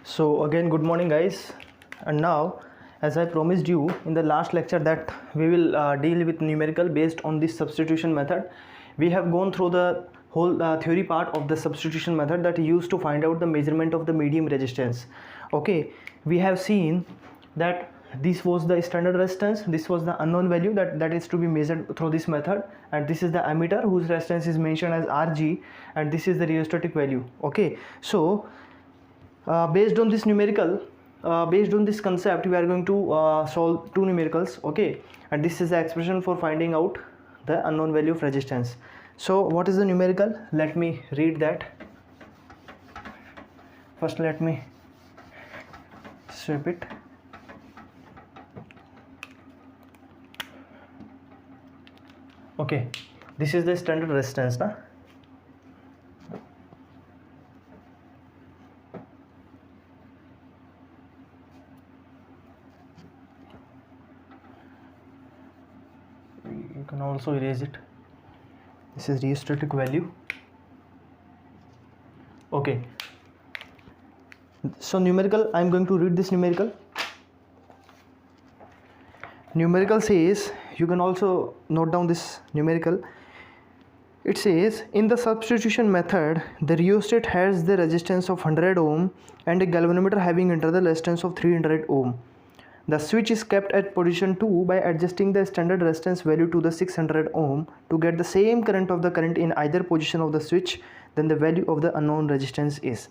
So again, good morning guys. And now, as I promised you in the last lecture that we will deal with numerical based on this substitution method. We have gone through the whole theory part of the substitution method that used to find out the measurement of the medium resistance. Okay, we have seen that this was the standard resistance, this was the unknown value that is to be measured through this method, and this is the ammeter whose resistance is mentioned as Rg, and this is the rheostatic value. Okay, so based on this numerical, based on this concept, we are going to solve two numericals. Okay, and this is the expression for finding out the unknown value of resistance. So what is the numerical? Let me read that. First let me sweep it. Okay, this is the standard resistance na? You can also erase it. This is rheostatic value. Okay, so numerical, I am going to read this numerical. Numerical says, you can also note down this numerical. It says, in the substitution method, the rheostat has the resistance of 100 ohm and a galvanometer having internal resistance of 300 ohm. The switch is kept at position 2 by adjusting the standard resistance value to the 600 ohm to get the same current of the current in either position of the switch than the value of the unknown resistance is.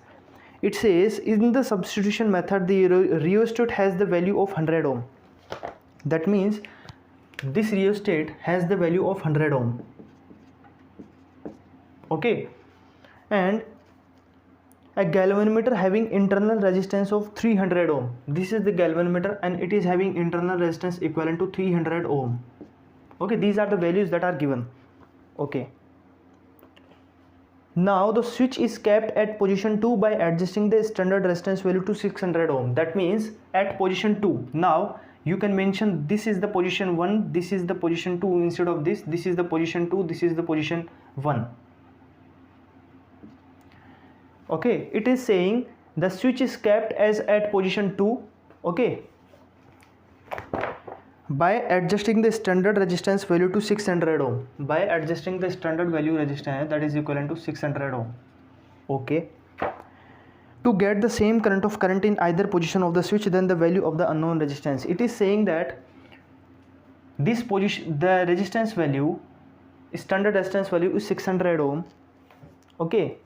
It says, in the substitution method, the rheostat has the value of 100 ohm. That means this rheostat has the value of 100 ohm. Okay, and a galvanometer having internal resistance of 300 ohm. This is the galvanometer and it is having internal resistance equivalent to 300 ohm. Okay, these are the values that are given. Okay, now the switch is kept at position 2 by adjusting the standard resistance value to 600 ohm. That means at position 2, now you can mention this is the position 1, this is the position 2 instead of this is the position 2, this is the position 1. Okay, it is saying the switch is kept as at position 2. Okay, by adjusting the standard resistance value to 600 ohm, by adjusting the standard value resistance that is equivalent to 600 ohm. Okay, to get the same current in either position of the switch than the value of the unknown resistance. It is saying that this position, the resistance value, standard resistance value is 600 ohm. Okay,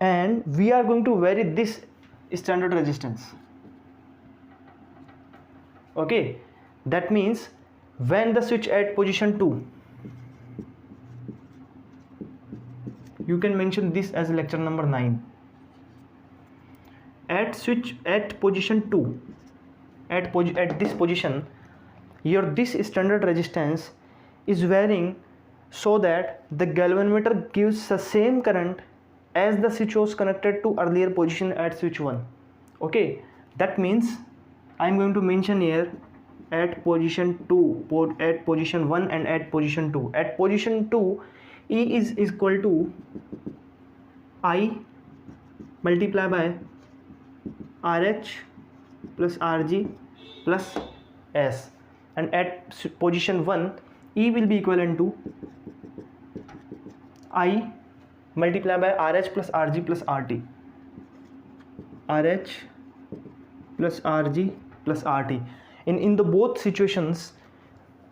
and we are going to vary this standard resistance. Okay, that means when the switch at position 2, you can mention this as lecture number 9. At switch at position 2, at this position, your this standard resistance is varying so that the galvanometer gives the same current as the switch was connected to earlier position at switch 1. Okay, that means I am going to mention here at position 2, at position 1 and at position 2. At position 2, E is equal to I multiply by RH plus RG plus S, and at position 1, E will be equivalent to I multiply by RH plus RG plus RT, RH plus RG plus RT. In the both situations,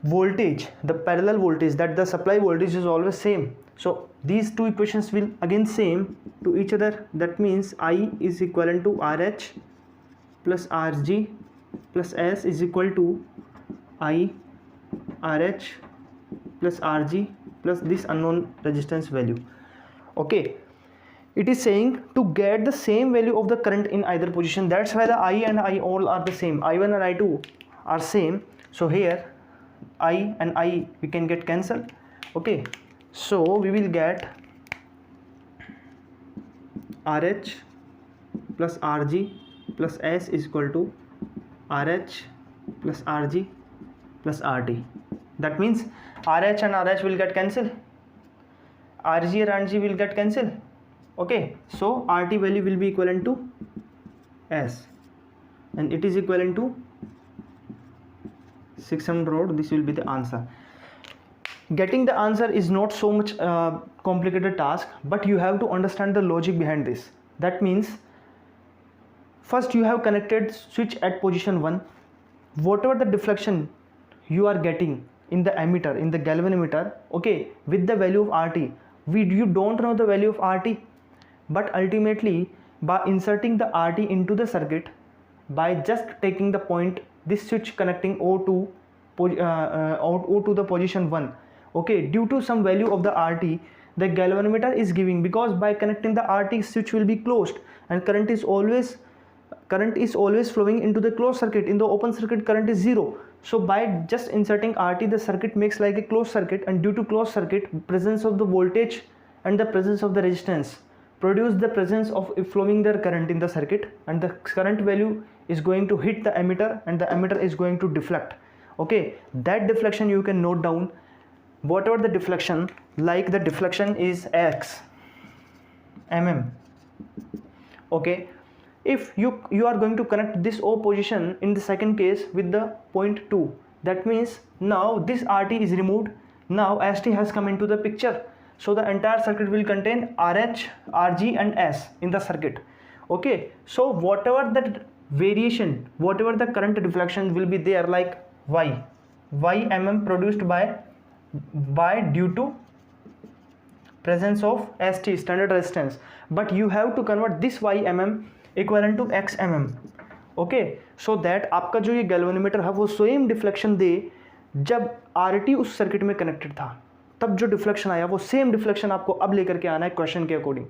voltage, the parallel voltage, that the supply voltage is always same. So these two equations will again same to each other. That means I is equivalent to RH plus RG plus S is equal to I RH plus RG plus this unknown resistance value. Okay, it is saying to get the same value of the current in either position. That's why the I and I all are the same. I1 and I2 are same. So here I and I we can get cancelled. Okay, so we will get RH plus RG plus S is equal to RH plus RG plus RT. That means RH and RH will get cancelled. RG and RG will get cancelled. Okay, so RT value will be equivalent to S, and it is equivalent to 600. This will be the answer. Getting the answer is not so much complicated task, but you have to understand the logic behind this. That means first you have connected switch at position 1. Whatever the deflection you are getting in the emitter, in the galvanometer, okay, with the value of RT, you don't know the value of RT, but ultimately by inserting the RT into the circuit, by just taking the point, this switch connecting O to the position 1, okay, due to some value of the RT, the galvanometer is giving, because by connecting the RT, switch will be closed and current is always flowing into the closed circuit. In the open circuit, current is 0. So by just inserting RT, the circuit makes like a closed circuit, and due to closed circuit, presence of the voltage and the presence of the resistance produce the presence of flowing the current in the circuit, and the current value is going to hit the emitter, and the emitter is going to deflect. Okay, that deflection you can note down. Whatever the deflection, like the deflection is X mm. Okay, if you are going to connect this O position in the second case with the point 2, that means now this RT is removed, now ST has come into the picture. So the entire circuit will contain RH, RG and S in the circuit. Okay, so whatever the variation, whatever the current deflection will be there, like Y mm produced by due to presence of ST, standard resistance, but you have to convert this Y mm equivalent to X mm. Okay, so that आपका जो ये galvanometer है वो same deflection दे जब RT उस circuit में connected था, तब जो डिफ्लेक्शन आया वो सेम डिफ्लेक्शन आपको अब लेकर के आना है क्वेश्चन के अकॉर्डिंग.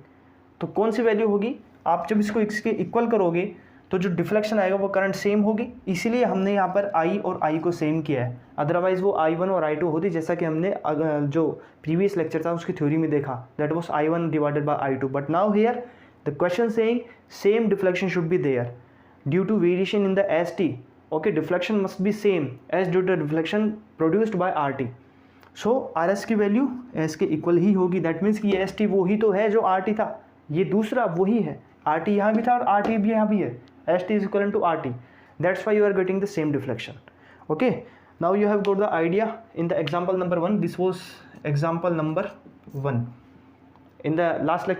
तो कौन सी वैल्यू होगी, आप जब इसको इसके इक्वल करोगे तो जो डिफ्लेक्शन आएगा वो करंट सेम होगी, इसीलिए हमने यहाँ पर I और I को सेम किया है. अदरवाइज वो I1 और I2 होती, जैसा कि हमने जो प्रीवियस लेक्चर था उसकी थ्योरी में देखा, that was I1 divided by I2. But now here the question saying same deflection should be there due to variation in the ST. Okay, deflection must be same as due to deflection produced by RT. So RS की value S के equal ही होगी. That means कि ये ST वही तो है जो RT था, ये दूसरा वही है. RT यहाँ भी था और RT भी यहाँ भी है. ST is equivalent to RT. That's why you are getting the same deflection. Okay, now you have got the idea in the example number 1. This was example number 1. In the last lecture